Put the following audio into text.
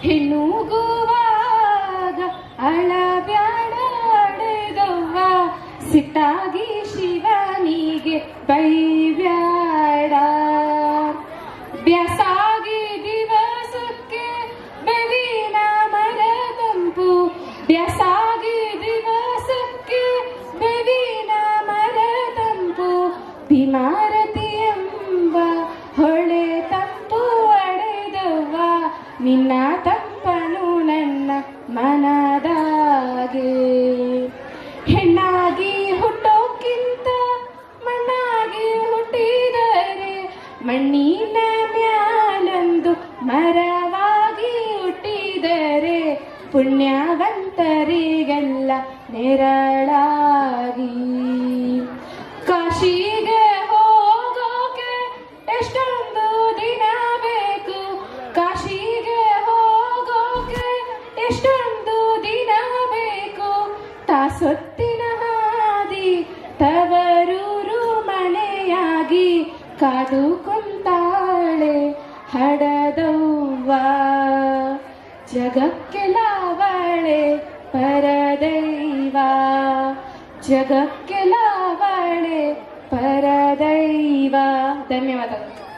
ಹೆಣ್ಣುಗುವಾಗ ಅಳಬ್ಯಾಡ ಅಡೆದವ್ವ, ಸಿಟ್ಟಾಗಿ ಶಿವನಿಗೆ ಬೈಬ್ಯಾಡ. ಬ್ಯಾಸಾಗಿ ದಿವಸಕ್ಕೆ ಬೇವಿನ ಮರ ತಂಪು, ಬ್ಯಾಸಾಗಿ ದಿವಸಕ್ಕೆ ಬೇವಿನ ಮರ ತಂಪು, ಭೀಮಾರತಿ ಎಂಬ ಹೊಳೆ ತಂಪು ಅಡೆದವ್ವ, ನಿನ್ನ ತಂಪನು ನನ್ನ ಮನದಾಗೆ. ಹೆಣ್ಣಾಗಿ ಹುಟ್ಟೋಕ್ಕಿಂತ ಮಣ್ಣಾಗಿ ಹುಟ್ಟಿದರೆ, ಮಣ್ಣಿನ ಮ್ಯಾಲೊಂದು ಮರವಾಗಿ ಹುಟ್ಟಿದರೆ, ಪುಣ್ಯವಂತರಿಗೆಲ್ಲ ನೆರಳಾಗಿ. ಕಾಶಿಗೆ ಹೋಗೋಕೆ ಎಷ್ಟೊಂದು ದಿನ ಬೇಕು, ಕಾಶಿಗೆ ಹೋಗೋಕೆ ಎಷ್ಟೊಂದು ದಿನ ಬೇಕು, ತಾಸೊತ್ತಿನ ಹಾದಿ ತವರೂರು ಮನೆಯಾಗಿ ಕಾದು ಕುಂತಾಳೆ ಹಡದವ್ವ. ಜಗಕ್ಕೆಲ್ಲವಳೆ ಪರದೈವ, ಜಗಕ್ಕೆಲ್ಲವಳೆ ಪರದೈವ. ಧನ್ಯವಾದಗಳು.